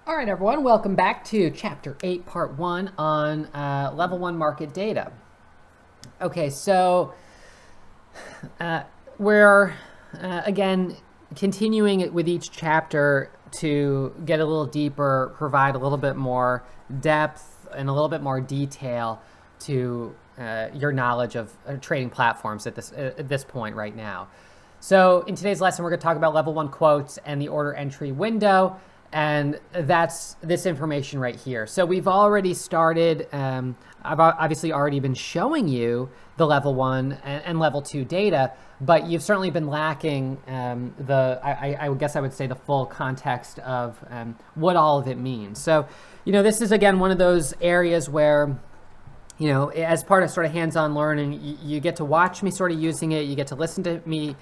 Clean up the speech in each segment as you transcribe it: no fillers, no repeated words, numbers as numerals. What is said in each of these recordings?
All right, everyone, welcome back to Chapter 8, Part 1 on Level 1 Market Data. Okay, so we're, again, continuing it with each chapter to get a little deeper, provide a little bit more depth and a little bit more detail to your knowledge of trading platforms at this point right now. So in today's lesson, we're going to talk about Level 1 quotes and the order entry window. And that's this information right here. So we've already started, I've obviously already been showing you the level 1 and level 2 data, but you've certainly been lacking I guess I would say the full context of what all of it means. So, this is again one of those areas where, as part of sort of hands-on learning, you get to watch me sort of using it, you get to listen to me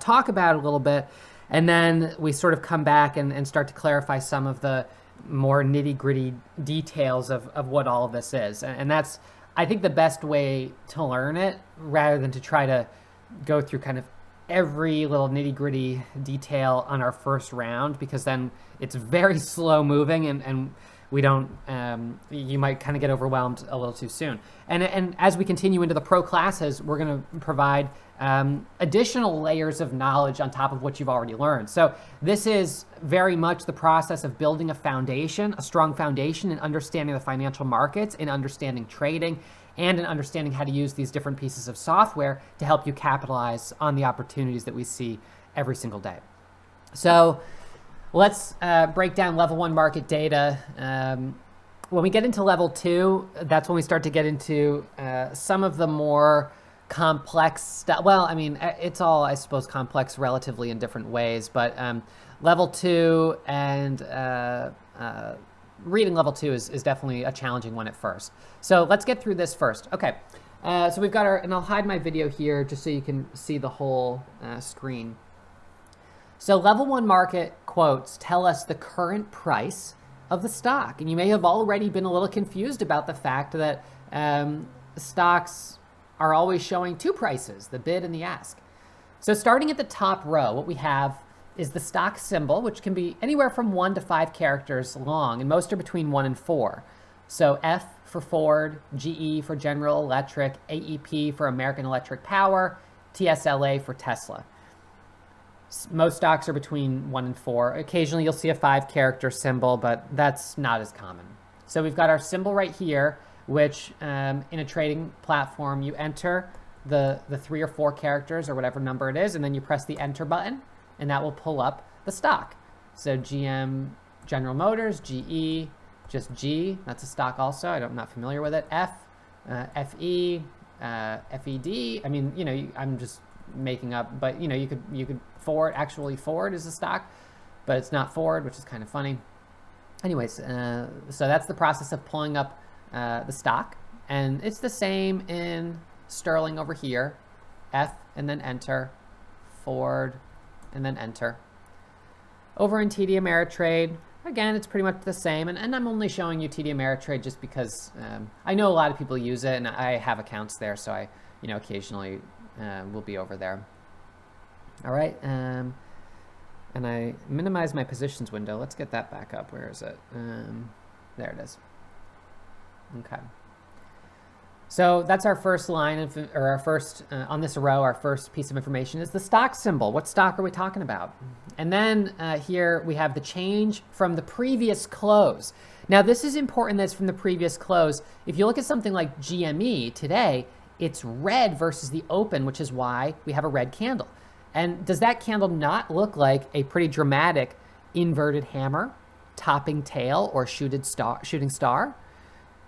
talk about it a little bit, and then we sort of come back and start to clarify some of the more nitty-gritty details of what all of this is. And that's, I think, the best way to learn it, rather than to try to go through kind of every little nitty-gritty detail on our first round, because then it's very slow moving and we don't, you might kind of get overwhelmed a little too soon. And as we continue into the pro classes, we're going to provide additional layers of knowledge on top of what you've already learned. So this is very much the process of building a foundation, a strong foundation in understanding the financial markets, in understanding trading, and in understanding how to use these different pieces of software to help you capitalize on the opportunities that we see every single day. So let's break down level 1 market data. When we get into level 2, that's when we start to get into some of the more complex stuff. Well, I mean, it's all, I suppose, complex relatively in different ways, but level 2 and reading level 2 is definitely a challenging one at first. So let's get through this first. Okay, so we've got our, and I'll hide my video here just so you can see the whole screen. So level 1 market quotes tell us the current price of the stock. And you may have already been a little confused about the fact that stocks are always showing two prices, the bid and the ask. So starting at the top row, what we have is the stock symbol, which can be anywhere from 1 to 5 characters long, and most are between 1 and 4. So F for Ford, GE for General Electric, AEP for American Electric Power, TSLA for Tesla. Most stocks are between 1 and 4. Occasionally you'll see a 5-character symbol, but that's not as common. So we've got our symbol right here, which in a trading platform, you enter the 3 or 4 characters or whatever number it is, and then you press the enter button, and that will pull up the stock. So GM, General Motors, GE, just G, that's a stock also. I'm not familiar with it. F, FE, FED. I mean, I'm just making up, but you could Ford, actually Ford is a stock, but it's not Ford, which is kind of funny. Anyways, so that's the process of pulling up the stock, and it's the same in Sterling over here. F and then enter, Ford and then enter. Over in TD Ameritrade, again, it's pretty much the same, and I'm only showing you TD Ameritrade just because I know a lot of people use it, and I have accounts there, so I occasionally will be over there. All right, and I minimize my positions window. Let's get that back up. Where is it? There it is. Okay. So that's our first line, or our first, on this row, our first piece of information is the stock symbol. What stock are we talking about? And then here we have the change from the previous close. Now this is important that it's from the previous close. If you look at something like GME today, it's red versus the open, which is why we have a red candle. And does that candle not look like a pretty dramatic inverted hammer, topping tail, or shooting star?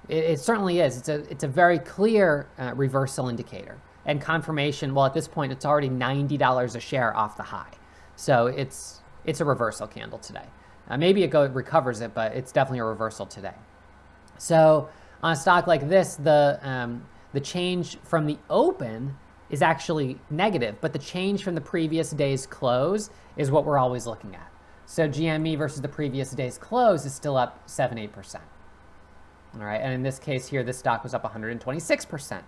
It certainly is. It's a very clear reversal indicator. And confirmation, well, at this point, it's already $90 a share off the high. So it's a reversal candle today. Maybe it recovers it, but it's definitely a reversal today. So on a stock like this, the change from the open is actually negative, but the change from the previous day's close is what we're always looking at. So GME versus the previous day's close is still up 7-8%. All right, and in this case here, this stock was up 126%.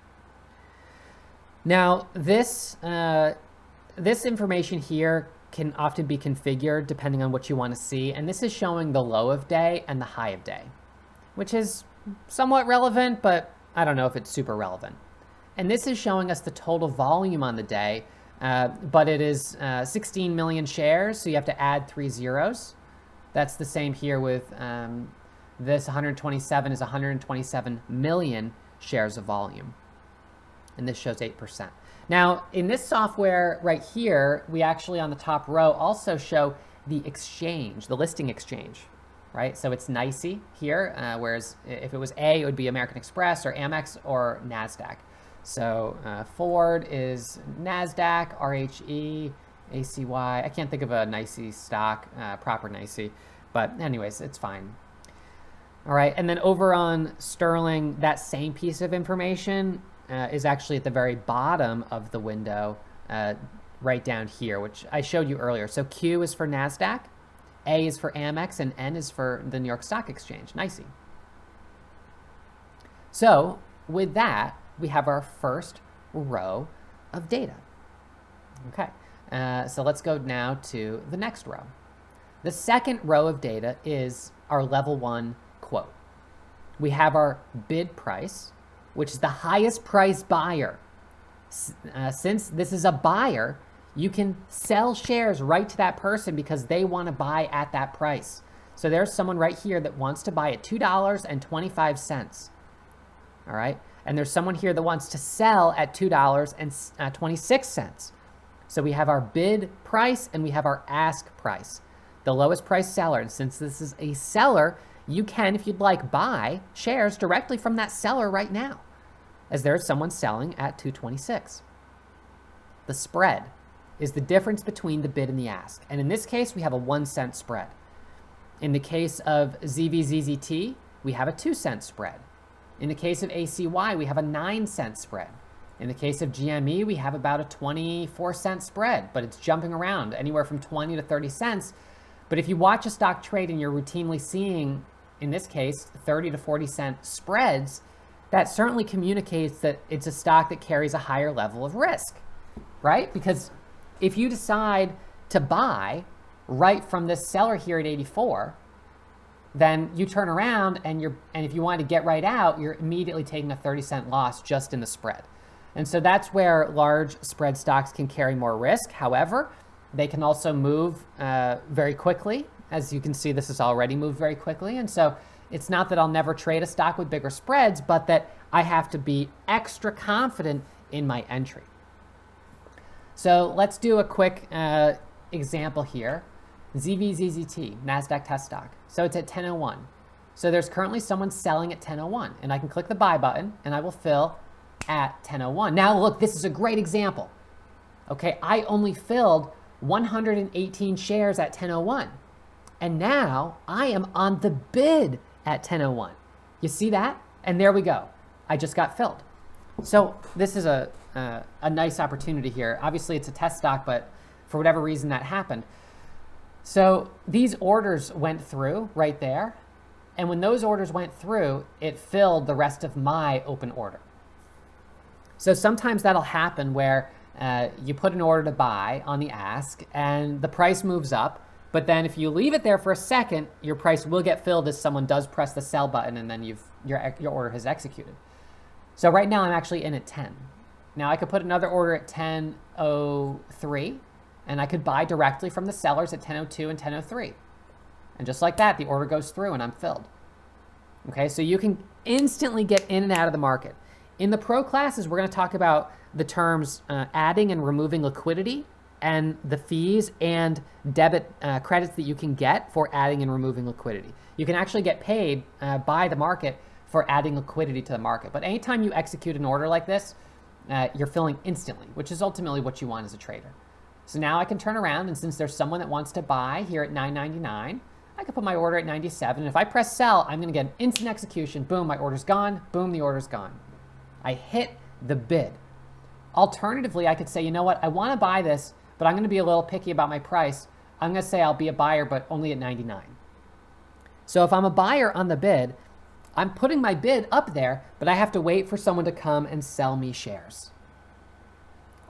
Now, this information here can often be configured depending on what you want to see. And this is showing the low of day and the high of day, which is somewhat relevant, but I don't know if it's super relevant. And this is showing us the total volume on the day, but it is 16 million shares, so you have to add 3 zeros. That's the same here with this 127 is 127 million shares of volume. And this shows 8%. Now, in this software right here, we actually on the top row also show the exchange, the listing exchange, right? So it's NYSE here, whereas if it was A, it would be American Express or Amex or NASDAQ. So Ford is NASDAQ, RHE, ACY. I can't think of a NYSE stock, proper NYSE, but anyways, it's fine. All right, and then over on Sterling, that same piece of information is actually at the very bottom of the window, right down here, which I showed you earlier. So Q is for NASDAQ, A is for Amex, and N is for the New York Stock Exchange, NYSE. So with that, we have our first row of data. Okay, so let's go now to the next row. The second row of data is our level 1 quote. We have our bid price, which is the highest price buyer. Since this is a buyer, you can sell shares right to that person because they want to buy at that price. So there's someone right here that wants to buy at $2.25. All right, and there's someone here that wants to sell at $2.26. So we have our bid price and we have our ask price. The lowest price seller, and since this is a seller, you can, if you'd like, buy shares directly from that seller right now, as there is someone selling at $2.26. The spread is the difference between the bid and the ask. And in this case, we have a 1 cent spread. In the case of ZVZZT, we have a 2 cent spread. In the case of ACY, we have a 9 cent spread. In the case of GME, we have about a 24 cent spread, but it's jumping around anywhere from 20 to 30 cents. But if you watch a stock trade and you're routinely seeing, in this case, 30 to 40 cent spreads, that certainly communicates that it's a stock that carries a higher level of risk, right? Because if you decide to buy right from this seller here at 84, then you turn around and if you want to get right out, you're immediately taking a 30-cent loss just in the spread. And so that's where large spread stocks can carry more risk. However, they can also move very quickly. As you can see, this has already moved very quickly. And so it's not that I'll never trade a stock with bigger spreads, but that I have to be extra confident in my entry. So let's do a quick example here. ZVZZT, NASDAQ test stock. So it's at 10:01. So there's currently someone selling at 10:01, and I can click the buy button and I will fill at 10:01. Now look, this is a great example. Okay, I only filled 118 shares at 10:01. And now I am on the bid at 10:01. You see that? And there we go. I just got filled. So this is a nice opportunity here. Obviously it's a test stock, but for whatever reason that happened. So these orders went through right there. And when those orders went through, it filled the rest of my open order. So sometimes that'll happen where you put an order to buy on the ask and the price moves up. But then if you leave it there for a second, your price will get filled as someone does press the sell button and then your order has executed. So right now I'm actually in at 10. Now I could put another order at 10:03 and I could buy directly from the sellers at 10:02 and 10:03. And just like that, the order goes through and I'm filled. Okay, so you can instantly get in and out of the market. In the pro classes, we're going to talk about the terms adding and removing liquidity and the fees and debit credits that you can get for adding and removing liquidity. You can actually get paid by the market for adding liquidity to the market. But anytime you execute an order like this, you're filling instantly, which is ultimately what you want as a trader. So now I can turn around, and since there's someone that wants to buy here at $9.99, I can put my order at 97. And if I press sell, I'm going to get an instant execution. Boom, my order's gone. Boom, the order's gone. I hit the bid. Alternatively, I could say, you know what, I want to buy this, but I'm going to be a little picky about my price. I'm going to say I'll be a buyer, but only at 99. So if I'm a buyer on the bid, I'm putting my bid up there, but I have to wait for someone to come and sell me shares.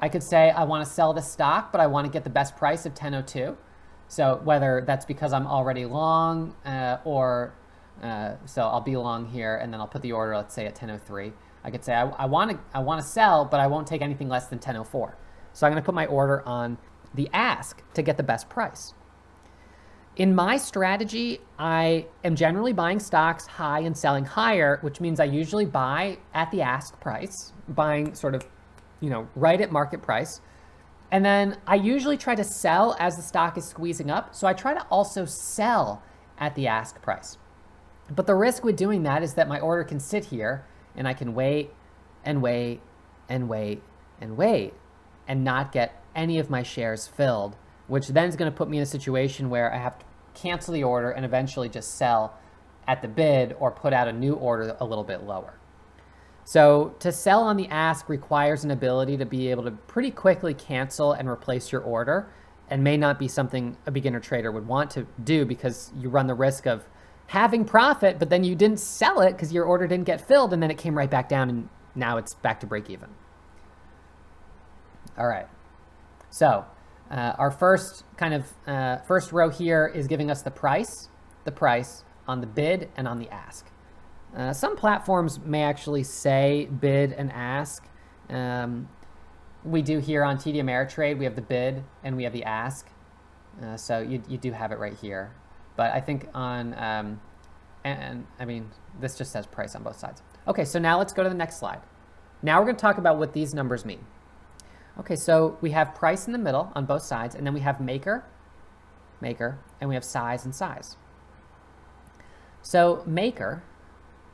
I could say I want to sell the stock, but I want to get the best price of 10.02. So whether that's because I'm already long so I'll be long here, and then I'll put the order, let's say, at 10.03. I could say I want to sell, but I won't take anything less than 10.04. So I'm going to put my order on the ask to get the best price. In my strategy, I am generally buying stocks high and selling higher, which means I usually buy at the ask price, buying sort of, right at market price. And then I usually try to sell as the stock is squeezing up. So I try to also sell at the ask price. But the risk with doing that is that my order can sit here and I can wait and wait and wait and wait and not get any of my shares filled, which then is going to put me in a situation where I have to cancel the order and eventually just sell at the bid or put out a new order a little bit lower. So to sell on the ask requires an ability to be able to pretty quickly cancel and replace your order, and may not be something a beginner trader would want to do because you run the risk of having profit, but then you didn't sell it because your order didn't get filled, and then it came right back down, and now it's back to break even. All right. So our first first row here is giving us the price on the bid and on the ask. Some platforms may actually say bid and ask. We do here on TD Ameritrade. We have the bid and we have the ask. So you do have it right here. But I think on, I mean, this just says price on both sides. Okay, so now let's go to the next slide. Now we're going to talk about what these numbers mean. Okay, so we have price in the middle on both sides, and then we have maker, and we have size and size. So maker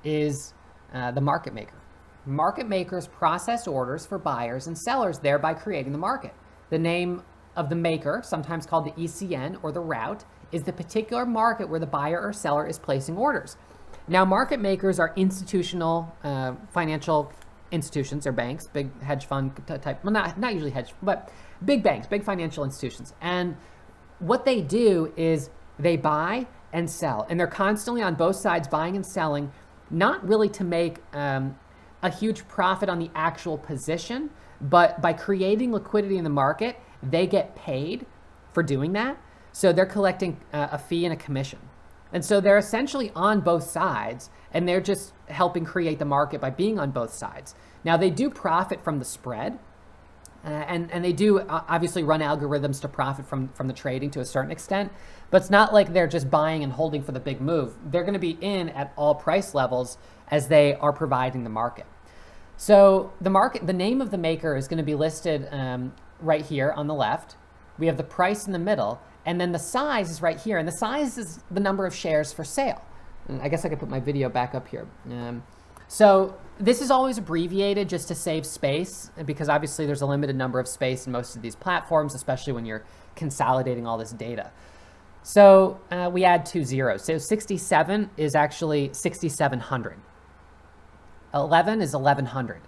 is the market maker. Market makers process orders for buyers and sellers, thereby creating the market. The name of the maker, sometimes called the ECN or the route, is the particular market where the buyer or seller is placing orders. Now, market makers are institutional financial institutions or banks, big hedge fund type, well, not usually hedge, but big banks, big financial institutions. And what they do is they buy and sell, and they're constantly on both sides buying and selling, not really to make a huge profit on the actual position, but by creating liquidity in the market, they get paid for doing that. So they're collecting a fee and a commission. And so they're essentially on both sides, and they're just helping create the market by being on both sides. Now, they do profit from the spread, and they do obviously run algorithms to profit from the trading to a certain extent, but it's not like they're just buying and holding for the big move. They're going to be in at all price levels as they are providing the market. So the name of the maker is going to be listed right here on the left. We have the price in the middle, and then the size is right here, and the size is the number of shares for sale. And I guess I could put my video back up here. So this is always abbreviated just to save space, because obviously there's a limited number of space in most of these platforms, especially when you're consolidating all this data. So we add 2 zeros. So 67 is actually 6,700. 11 is 1,100.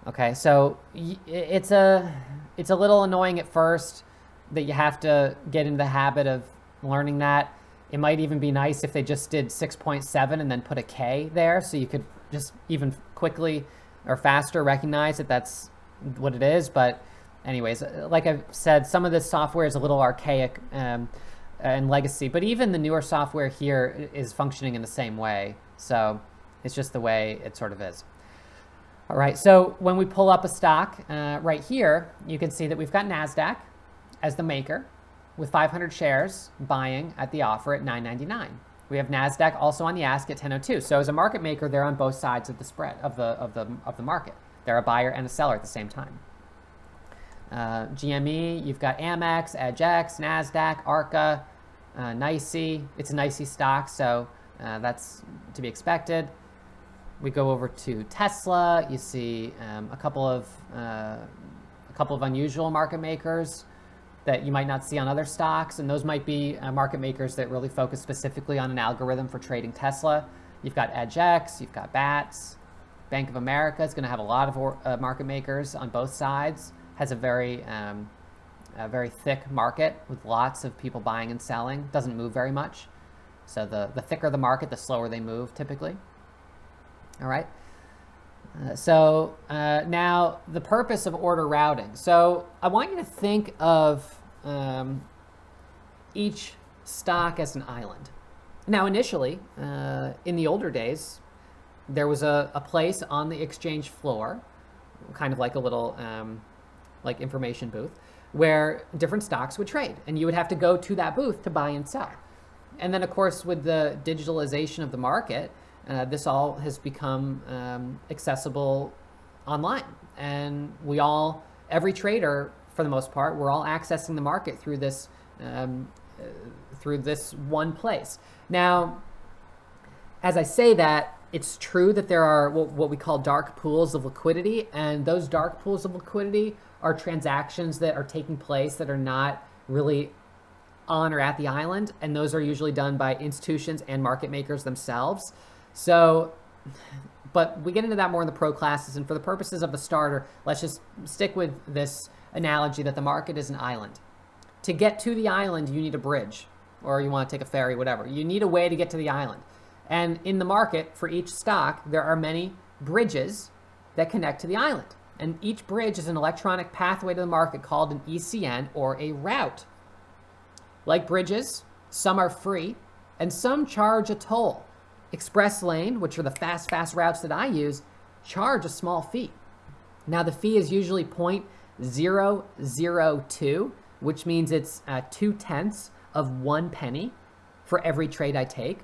Okay, so it's a little annoying at first that you have to get into the habit of learning that. It might even be nice if they just did 6.7 and then put a K there, so you could just even quickly or faster recognize that that's what it is. But anyways, like I've said, some of this software is a little archaic and legacy, but even the newer software here is functioning in the same way. So it's just the way it sort of is. All right, so when we pull up a stock right here, you can see that we've got NASDAQ as the maker with 500 shares buying at the offer at $9.99. We have NASDAQ also on the ask at 10.02. So as a market maker, they're on both sides of the spread of the market. They're a buyer and a seller at the same time. GME, you've got Amex, EdgeX, NASDAQ, ARCA, NYSE. It's a NYSE stock, so that's to be expected. We go over to Tesla. You see a couple of unusual market makers that you might not see on other stocks, and those might be market makers that really focus specifically on an algorithm for trading Tesla. You've got EdgeX, you've got BATS. Bank of America is going to have a lot of market makers on both sides. Has a very thick market with lots of people buying and selling. Doesn't move very much. So the thicker the market, the slower they move typically. All right. Now the purpose of order routing. So I want you to think of each stock as an island. Now initially, in the older days, there was a place on the exchange floor, kind of like a little like information booth, where different stocks would trade, and you would have to go to that booth to buy and sell. And then, of course, with the digitalization of the market, this all has become accessible online, and every trader, for the most part, we're all accessing the market through this one place. Now, as I say that, it's true that there are what we call dark pools of liquidity, and those dark pools of liquidity are transactions that are taking place that are not really on or at the island, and those are usually done by institutions and market makers themselves. So, but we get into that more in the pro classes, and for the purposes of the starter, let's just stick with this analogy that the market is an island. To get to the island, you need a bridge, or you want to take a ferry, whatever. You need a way to get to the island. And in the market, for each stock, there are many bridges that connect to the island. And each bridge is an electronic pathway to the market called an ECN, or a route. Like bridges, some are free, and some charge a toll. Express lane, which are the fast routes that I use, charge a small fee. Now the fee is usually 0.002, which means it's 0.2 of 1 penny for every trade I take.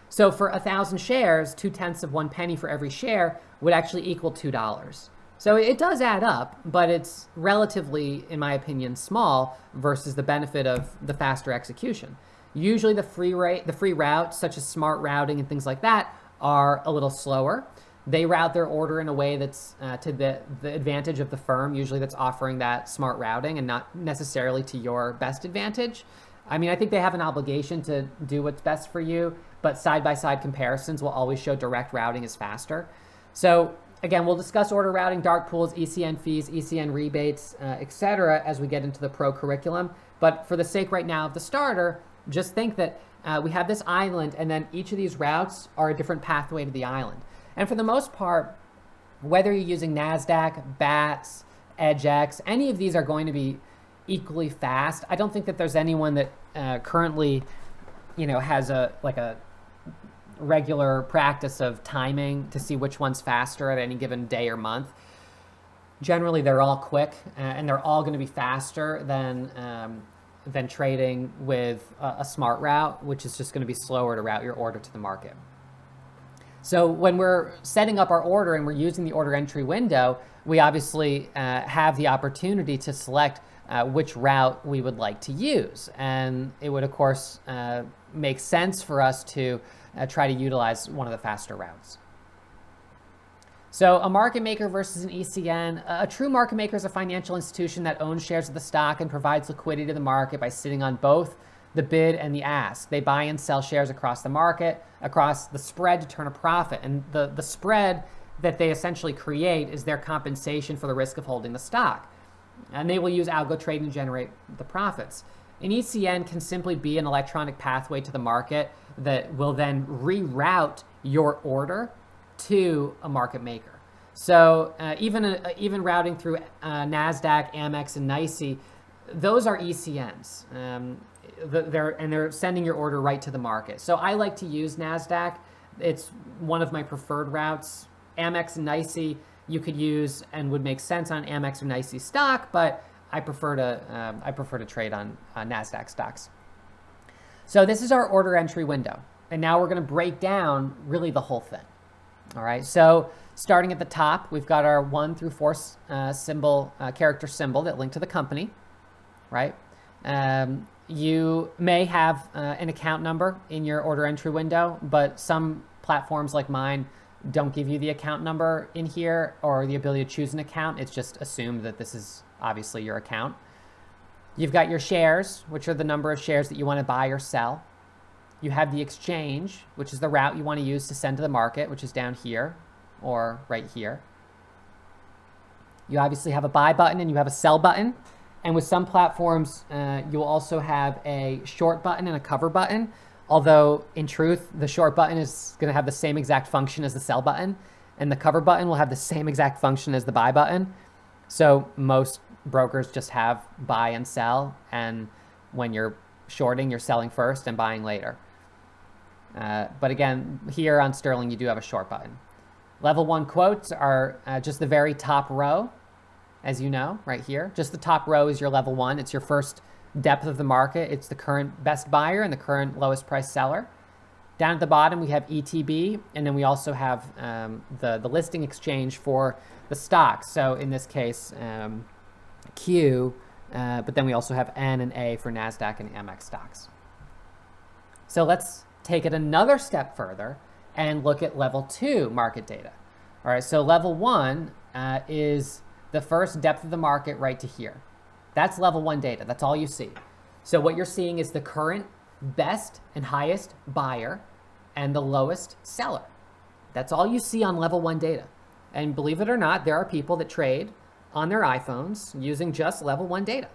So for 1,000 shares, 0.2 of 1 penny for every share would actually equal $2. So it does add up, but it's relatively, in my opinion, small versus the benefit of the faster execution. Usually the free routes, such as smart routing and things like that, are a little slower. They route their order in a way that's to the advantage of the firm, usually that's offering that smart routing, and not necessarily to your best advantage. I mean, I think they have an obligation to do what's best for you, but side-by-side comparisons will always show direct routing is faster. So again, we'll discuss order routing, dark pools, ECN fees, ECN rebates, etc. as we get into the pro curriculum. But for the sake right now of the starter, just think that we have this island, and then each of these routes are a different pathway to the island. And for the most part, whether you're using NASDAQ, BATS, EDGX, any of these are going to be equally fast. I don't think that there's anyone that currently, has a regular practice of timing to see which one's faster at any given day or month. Generally, they're all quick, and they're all going to be faster than trading with a smart route, which is just going to be slower to route your order to the market. So when we're setting up our order and we're using the order entry window, we obviously have the opportunity to select which route we would like to use. And it would, of course, make sense for us to try to utilize one of the faster routes. So a market maker versus an ECN. A true market maker is a financial institution that owns shares of the stock and provides liquidity to the market by sitting on both the bid and the ask. They buy and sell shares across the market, across the spread to turn a profit. And the spread that they essentially create is their compensation for the risk of holding the stock. And they will use algo trading to generate the profits. An ECN can simply be an electronic pathway to the market that will then reroute your order to a market maker. So even routing through NASDAQ, Amex, and NYSE, those are ECNs. They're sending your order right to the market. So I like to use NASDAQ. It's one of my preferred routes. Amex and NYSE you could use and would make sense on Amex or NYSE stock, but I prefer to trade on NASDAQ stocks. So this is our order entry window, and now we're going to break down really the whole thing. All right. So starting at the top, we've got our 1 through 4 character symbol that link to the company, right? You may have an account number in your order entry window, but some platforms like mine don't give you the account number in here or the ability to choose an account. It's just assumed that this is obviously your account. You've got your shares, which are the number of shares that you want to buy or sell. You have the exchange, which is the route you want to use to send to the market, which is down here or right here. You obviously have a buy button and you have a sell button. And with some platforms, you'll also have a short button and a cover button. Although in truth, the short button is going to have the same exact function as the sell button. and the cover button will have the same exact function as the buy button. So most brokers just have buy and sell, and when you're shorting, you're selling first and buying later. But again, here on Sterling, you do have a short button. Level 1 quotes are just the very top row, as you know, right here. Just the top row is your level 1. It's your first depth of the market. It's the current best buyer and the current lowest price seller. Down at the bottom, we have ETB, and then we also have the listing exchange for the stocks. So in this case, Q, but then we also have N and A for NASDAQ and Amex stocks. So let's take it another step further and look at level 2 market data. All right, so level 1 is the first depth of the market right to here. That's level 1 data. That's all you see. So what you're seeing is the current best and highest buyer and the lowest seller. That's all you see on level 1 data. And believe it or not, there are people that trade on their iPhones using just level 1 data.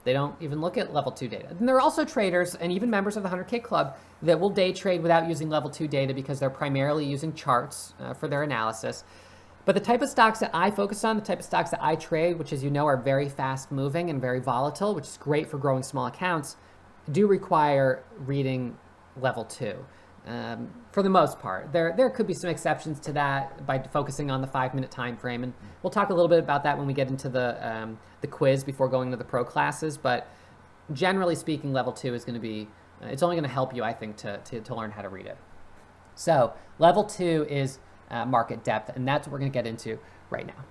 They don't even look at level 2 data. And there are also traders and even members of the 100K Club that will day trade without using level 2 data because they're primarily using charts for their analysis. But the type of stocks that I focus on, the type of stocks that I trade, which as you know are very fast moving and very volatile, which is great for growing small accounts, do require reading level 2. For the most part. There could be some exceptions to that by focusing on the 5-minute time frame, and we'll talk a little bit about that when we get into the quiz before going to the pro classes, but generally speaking, level 2 is going to be, it's only going to help you, I think, to learn how to read it. So level 2 is market depth, and that's what we're going to get into right now.